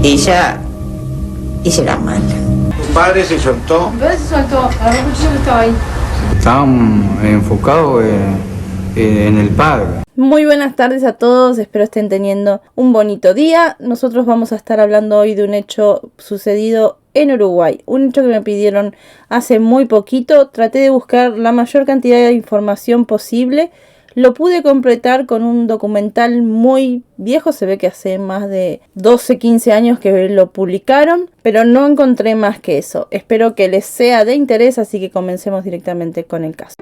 Ella era mala. ¿Tu padre se soltó? Mi padre se soltó, agarró el cuchillo que estaba ahí. Estaban enfocados en el padre. Muy buenas tardes a todos, espero estén teniendo un bonito día. Nosotros vamos a estar hablando hoy de un hecho sucedido en Uruguay, un hecho que me pidieron hace muy poquito. Traté de buscar la mayor cantidad de información posible. Lo pude completar con un documental muy viejo, se ve que hace más de 12-15 años que lo publicaron, pero no encontré más que eso. Espero que les sea de interés, así que comencemos directamente con el caso.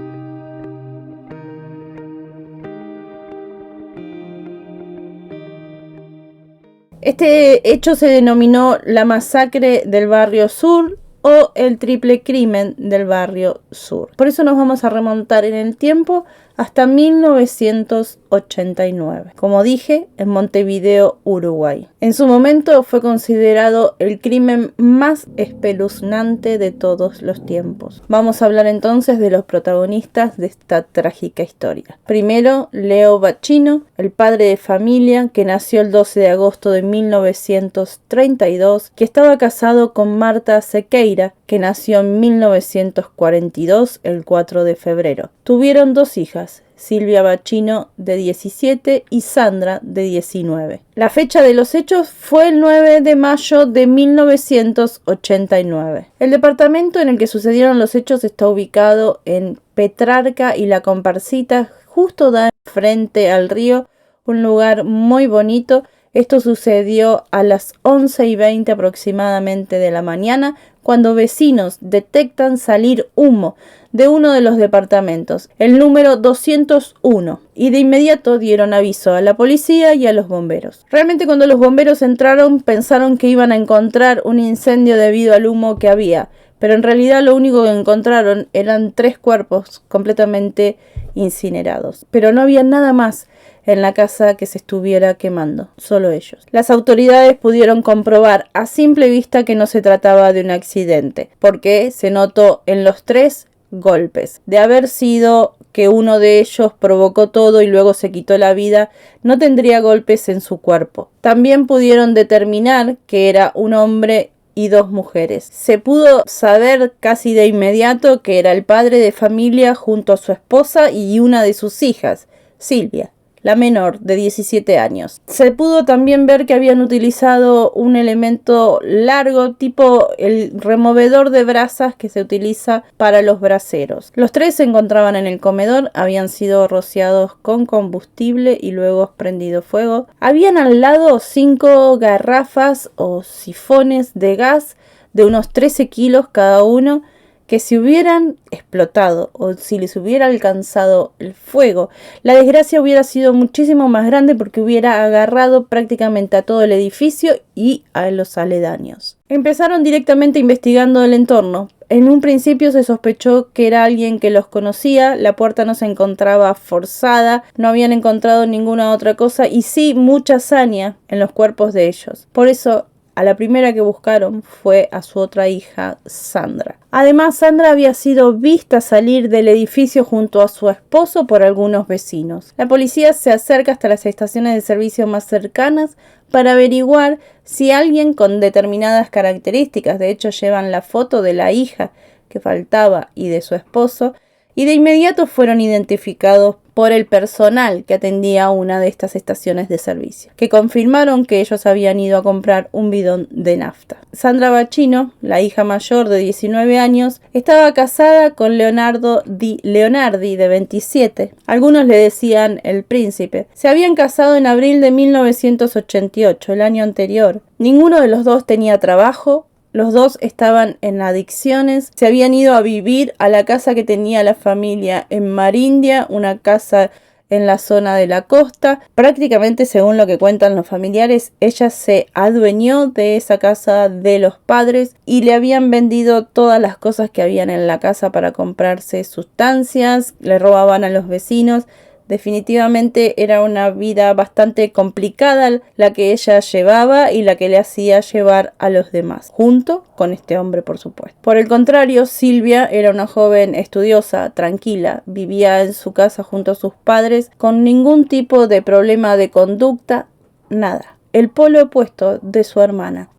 Este hecho se denominó la masacre del barrio sur o el triple crimen del barrio sur. Por eso nos vamos a remontar en el tiempo hasta 1989. Como dije, en Montevideo, Uruguay. En su momento fue considerado el crimen más espeluznante de todos los tiempos. Vamos a hablar entonces de los protagonistas de esta trágica historia. Primero, Leo Bacchino, el padre de familia que nació el 12 de agosto de 1932, que estaba casado con Marta Sequeira, que nació en 1942, el 4 de febrero. Tuvieron dos hijas, Silvia Bacchino de 17 y Sandra de 19. La fecha de los hechos fue el 9 de mayo de 1989. El departamento en el que sucedieron los hechos está ubicado en Petrarca y La Comparsita, justo da frente al río, un lugar muy bonito. Esto sucedió a las 11:20 aproximadamente de la mañana, cuando vecinos detectan salir humo de uno de los departamentos, el número 201, y de inmediato dieron aviso a la policía y a los bomberos. Realmente cuando los bomberos entraron pensaron que iban a encontrar un incendio debido al humo que había, pero en realidad lo único que encontraron eran 3 cuerpos completamente incinerados. Pero no había nada más en la casa que se estuviera quemando, solo ellos. Las autoridades pudieron comprobar a simple vista que no se trataba de un accidente, porque se notó en los 3 golpes. De haber sido que uno de ellos provocó todo y luego se quitó la vida, no tendría golpes en su cuerpo. También pudieron determinar que era un hombre y 2 mujeres. Se pudo saber casi de inmediato que era el padre de familia junto a su esposa y una de sus hijas, Silvia, la menor de 17 años. Se pudo también ver que habían utilizado un elemento largo tipo el removedor de brasas que se utiliza para los braseros. Los 3 se encontraban en el comedor, habían sido rociados con combustible y luego prendido fuego. Habían al lado 5 garrafas o sifones de gas de unos 13 kilos cada uno, que si hubieran explotado o si les hubiera alcanzado el fuego, la desgracia hubiera sido muchísimo más grande porque hubiera agarrado prácticamente a todo el edificio y a los aledaños. Empezaron directamente investigando el entorno. En un principio se sospechó que era alguien que los conocía, la puerta no se encontraba forzada, no habían encontrado ninguna otra cosa y sí mucha saña en los cuerpos de ellos. Por eso a la primera que buscaron fue a su otra hija, Sandra. Además, Sandra había sido vista salir del edificio junto a su esposo por algunos vecinos. La policía se acerca hasta las estaciones de servicio más cercanas para averiguar si alguien con determinadas características, de hecho llevan la foto de la hija que faltaba y de su esposo, y de inmediato fueron identificados por el personal que atendía una de estas estaciones de servicio, que confirmaron que ellos habían ido a comprar un bidón de nafta. Sandra Bacchino, la hija mayor de 19 años, estaba casada con Leonardo Leonardi, de 27. Algunos le decían el príncipe. Se habían casado en abril de 1988, el año anterior. Ninguno de los dos tenía trabajo. Los dos estaban en adicciones, se habían ido a vivir a la casa que tenía la familia en Marindia, una casa en la zona de la costa. Prácticamente, según lo que cuentan los familiares, ella se adueñó de esa casa de los padres y le habían vendido todas las cosas que habían en la casa para comprarse sustancias, le robaban a los vecinos. Definitivamente era una vida bastante complicada la que ella llevaba y la que le hacía llevar a los demás, junto con este hombre, por supuesto. Por el contrario, Silvia era una joven estudiosa, tranquila, vivía en su casa junto a sus padres, con ningún tipo de problema de conducta, nada. el polo opuesto de su hermana.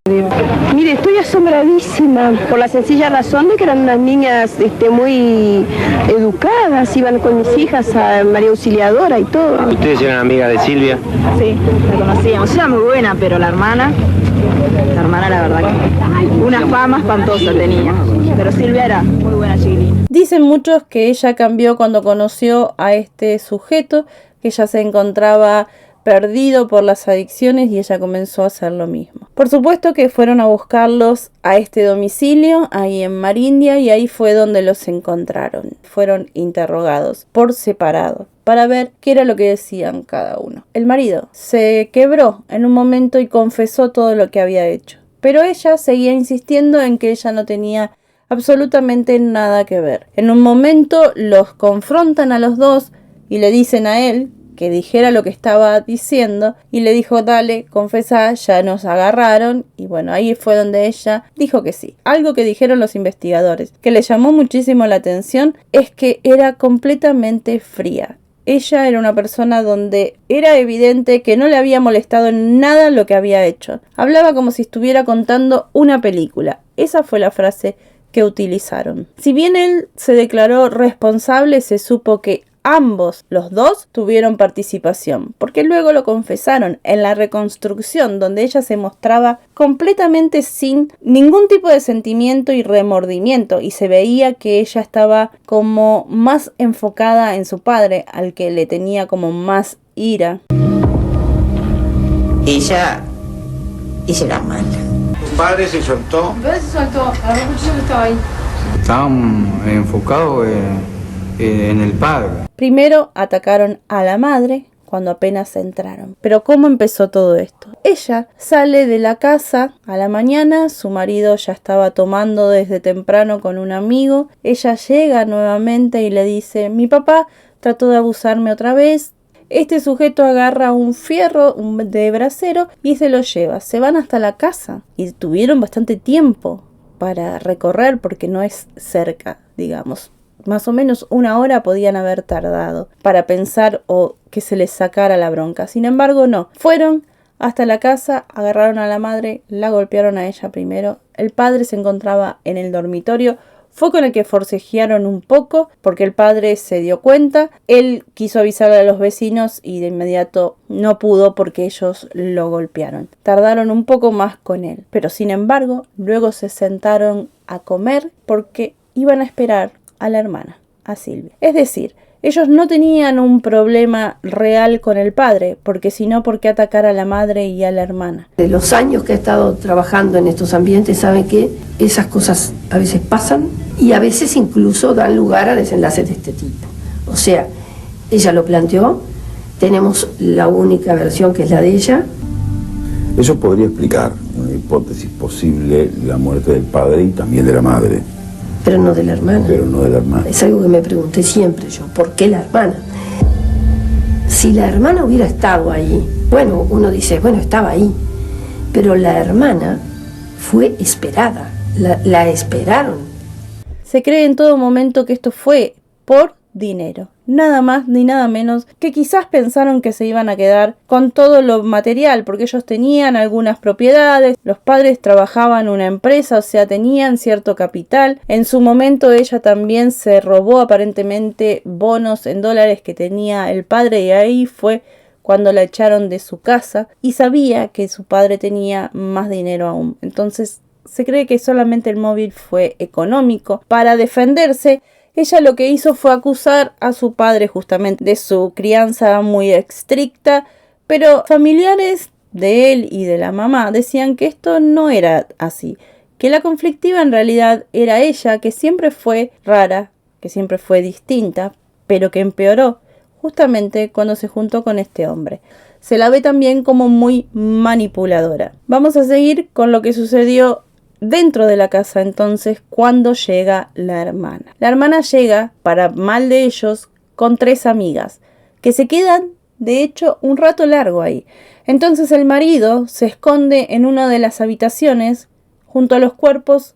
Mire, estoy asombradísima por la sencilla razón de que eran unas niñas muy educadas, iban con mis hijas a María Auxiliadora y todo. ¿Ustedes eran amigas de Silvia? Sí, la conocíamos, era muy buena, pero la hermana la verdad que una fama espantosa tenía, pero Silvia era muy buena chiquilina. Dicen muchos que ella cambió cuando conoció a este sujeto, que ella se encontraba perdido por las adicciones y ella comenzó a hacer lo mismo. Por supuesto que fueron a buscarlos a este domicilio, ahí en Marindia, y ahí fue donde los encontraron. Fueron interrogados por separado para ver qué era lo que decían cada uno. El marido se quebró en un momento y confesó todo lo que había hecho, pero ella seguía insistiendo en que ella no tenía absolutamente nada que ver. En un momento los confrontan a los dos y le dicen a él que dijera lo que estaba diciendo y le dijo: dale, confesá, ya nos agarraron. Y bueno, ahí fue donde ella dijo que sí. Algo que dijeron los investigadores que le llamó muchísimo la atención es que era completamente fría. Ella era una persona donde era evidente que no le había molestado en nada lo que había hecho. Hablaba como si estuviera contando una película. Esa fue la frase que utilizaron. Si bien él se declaró responsable, se supo que ambos, los dos, tuvieron participación, porque luego lo confesaron en la reconstrucción, donde ella se mostraba completamente sin ningún tipo de sentimiento y remordimiento, y se veía que ella estaba como más enfocada en su padre, al que le tenía como más ira. Ella era mala. ¿Tu padre se soltó? Mi padre se soltó, agarró el cuchillo que estaba ahí. Estaban enfocados en el padre. Primero atacaron a la madre cuando apenas entraron. Pero ¿cómo empezó todo esto? Ella sale de la casa a la mañana, su marido ya estaba tomando desde temprano con un amigo. Ella llega nuevamente y le dice: mi papá trató de abusarme otra vez. Este sujeto agarra un fierro de brasero y se lo lleva. Se van hasta la casa y tuvieron bastante tiempo para recorrer porque no es cerca, digamos. Más o menos 1 hora podían haber tardado para pensar o que se les sacara la bronca. Sin embargo, no. Fueron hasta la casa, agarraron a la madre, la golpearon a ella primero. El padre se encontraba en el dormitorio. Fue con el que forcejearon un poco porque el padre se dio cuenta. Él quiso avisarle a los vecinos y de inmediato no pudo porque ellos lo golpearon. Tardaron un poco más con él. Pero sin embargo, luego se sentaron a comer porque iban a esperar a la hermana, a Silvia. Es decir, ellos no tenían un problema real con el padre, porque si no, ¿por qué atacar a la madre y a la hermana? De los años que he estado trabajando en estos ambientes, saben que esas cosas a veces pasan y a veces incluso dan lugar a desenlaces de este tipo. O sea, ella lo planteó, tenemos la única versión que es la de ella. Eso podría explicar, una hipótesis posible, la muerte del padre y también de la madre. Pero no de la hermana. Pero no de la hermana. Es algo que me pregunté siempre yo, ¿por qué la hermana? Si la hermana hubiera estado ahí, bueno, uno dice, bueno, estaba ahí, pero la hermana fue esperada, la esperaron. Se cree en todo momento que esto fue por dinero, nada más ni nada menos, que quizás pensaron que se iban a quedar con todo lo material, porque ellos tenían algunas propiedades, los padres trabajaban en una empresa, o sea, tenían cierto capital. En su momento ella también se robó aparentemente bonos en dólares que tenía el padre y ahí fue cuando la echaron de su casa y sabía que su padre tenía más dinero aún. Entonces se cree que solamente el móvil fue económico para defenderse. Ella lo que hizo fue acusar a su padre justamente de su crianza muy estricta, pero familiares de él y de la mamá decían que esto no era así, que la conflictiva en realidad era ella, que siempre fue rara, que siempre fue distinta, pero que empeoró justamente cuando se juntó con este hombre. Se la ve también como muy manipuladora. Vamos a seguir con lo que sucedió dentro de la casa entonces cuando llega la hermana. La hermana llega, para mal de ellos, con 3 amigas, que se quedan de hecho un rato largo ahí. Entonces el marido se esconde en una de las habitaciones junto a los cuerpos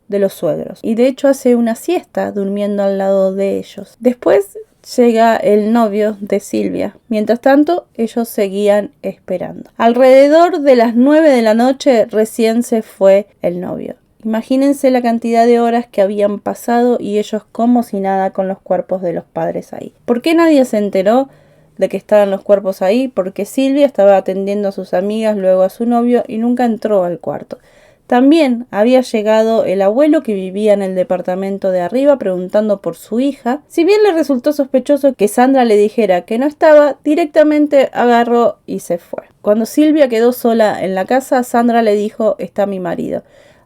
de los suegros y de hecho hace una siesta durmiendo al lado de ellos. Después llega el novio de Silvia. Mientras tanto, ellos seguían esperando. Alrededor de las 9 de la noche recién se fue el novio. Imagínense la cantidad de horas que habían pasado y ellos como si nada con los cuerpos de los padres ahí. ¿Por qué nadie se enteró de que estaban los cuerpos ahí? Porque Silvia estaba atendiendo a sus amigas, luego a su novio y nunca entró al cuarto. También había llegado el abuelo que vivía en el departamento de arriba preguntando por su hija. Si bien le resultó sospechoso que Sandra le dijera que no estaba, directamente agarró y se fue. Cuando Silvia quedó sola en la casa, Sandra le dijo: está mi marido.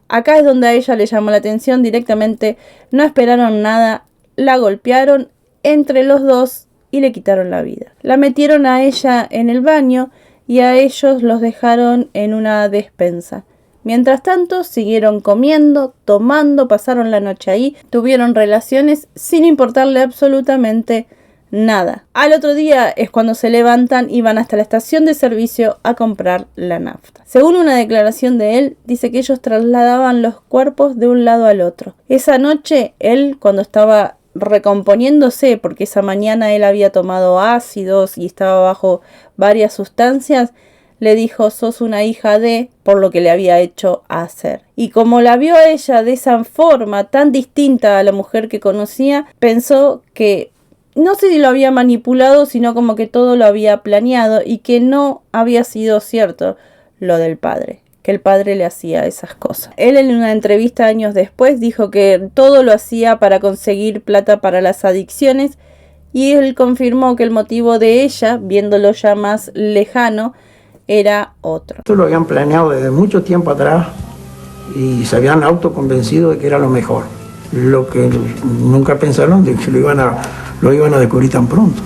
Acá es donde a ella le llamó la atención directamente, no esperaron nada, la golpearon entre los dos y le quitaron la vida. La metieron a ella en el baño y a ellos los dejaron en una despensa. Mientras tanto, siguieron comiendo, tomando, pasaron la noche ahí, tuvieron relaciones sin importarle absolutamente nada. Al otro día es cuando se levantan y van hasta la estación de servicio a comprar la nafta. Según una declaración de él, dice que ellos trasladaban los cuerpos de un lado al otro. Esa noche, él, cuando estaba recomponiéndose, porque esa mañana él había tomado ácidos y estaba bajo varias sustancias, le dijo: sos una hija de, por lo que le había hecho hacer. Y como la vio a ella de esa forma tan distinta a la mujer que conocía, pensó que no sé si lo había manipulado, sino como que todo lo había planeado y que no había sido cierto lo del padre, que el padre le hacía esas cosas. Él en una entrevista años después dijo que todo lo hacía para conseguir plata para las adicciones y él confirmó que el motivo de ella, viéndolo ya más lejano, era otro. Esto lo habían planeado desde mucho tiempo atrás y se habían autoconvencido de que era lo mejor. Lo que nunca pensaron de que lo iban a descubrir tan pronto.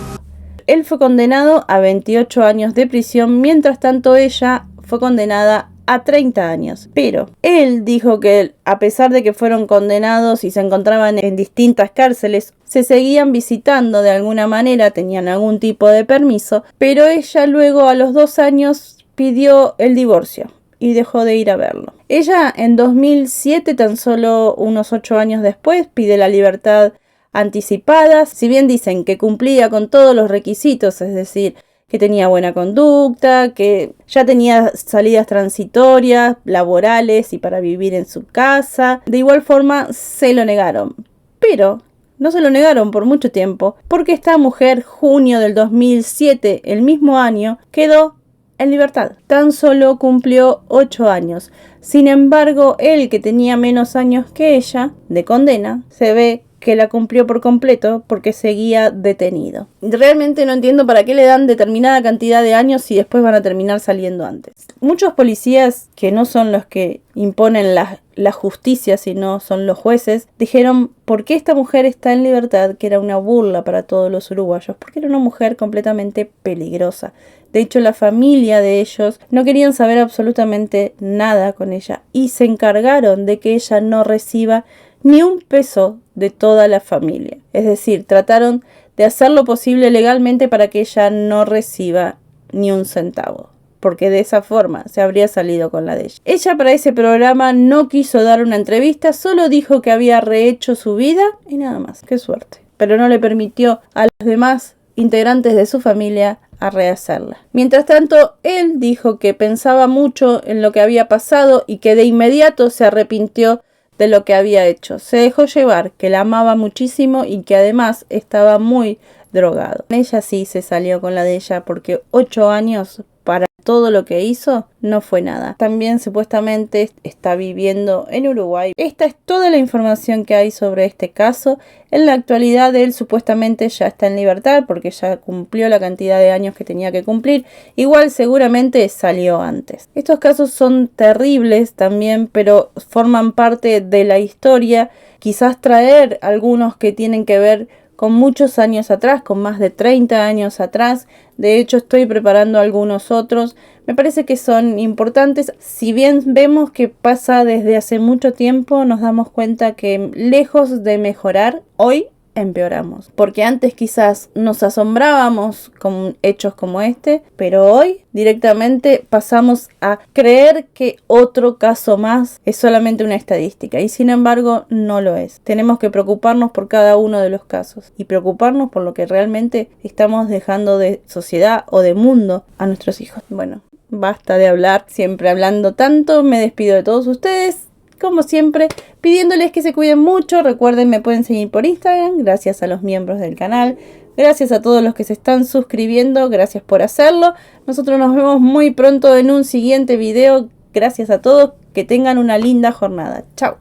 Él fue condenado a 28 años de prisión, mientras tanto ella fue condenada a 30 años. Pero él dijo que a pesar de que fueron condenados y se encontraban en distintas cárceles, se seguían visitando de alguna manera, tenían algún tipo de permiso, pero ella luego a los 2 años pidió el divorcio y dejó de ir a verlo. Ella en 2007, tan solo unos 8 años después, pide la libertad anticipada. Si bien dicen que cumplía con todos los requisitos, es decir, que tenía buena conducta, que ya tenía salidas transitorias, laborales y para vivir en su casa, de igual forma se lo negaron. Pero no se lo negaron por mucho tiempo, porque esta mujer, junio del 2007, el mismo año, quedó en libertad. Tan solo cumplió 8 años. Sin embargo, él, que tenía menos años que ella, de condena, se ve que la cumplió por completo porque seguía detenido. Realmente no entiendo para qué le dan determinada cantidad de años si después van a terminar saliendo antes. Muchos policías, que no son los que imponen la justicia, sino son los jueces, dijeron: ¿por qué esta mujer está en libertad? Que era una burla para todos los uruguayos, porque era una mujer completamente peligrosa. De hecho, la familia de ellos no querían saber absolutamente nada con ella y se encargaron de que ella no reciba ni un peso de toda la familia. Es decir, trataron de hacer lo posible legalmente para que ella no reciba ni un centavo, porque de esa forma se habría salido con la de ella. Ella para ese programa no quiso dar una entrevista, solo dijo que había rehecho su vida y nada más. Qué suerte. Pero no le permitió a los demás integrantes de su familia a rehacerla. Mientras tanto, él dijo que pensaba mucho en lo que había pasado y que de inmediato se arrepintió de lo que había hecho. Se dejó llevar, que la amaba muchísimo y que además estaba muy drogado. Ella sí se salió con la de ella porque 8 años para todo lo que hizo no fue nada. También supuestamente está viviendo en Uruguay. Esta es toda la información que hay sobre este caso. En la actualidad él supuestamente ya está en libertad porque ya cumplió la cantidad de años que tenía que cumplir. Igual seguramente salió antes. Estos casos son terribles también, pero forman parte de la historia. Quizás traer algunos que tienen que ver con muchos años atrás, con más de 30 años atrás. De hecho, estoy preparando algunos otros. Me parece que son importantes. Si bien vemos que pasa desde hace mucho tiempo, nos damos cuenta que lejos de mejorar, hoy empeoramos. Porque antes quizás nos asombrábamos con hechos como este, pero hoy directamente pasamos a creer que otro caso más es solamente una estadística, y sin embargo no lo es. Tenemos que preocuparnos por cada uno de los casos y preocuparnos por lo que realmente estamos dejando de sociedad o de mundo a nuestros hijos. Bueno, basta de hablar, siempre hablando tanto. Me despido de todos ustedes, como siempre, pidiéndoles que se cuiden mucho. Recuerden, me pueden seguir por Instagram, gracias a los miembros del canal. Gracias a todos los que se están suscribiendo, gracias por hacerlo. Nosotros nos vemos muy pronto en un siguiente video. Gracias a todos, que tengan una linda jornada. Chao.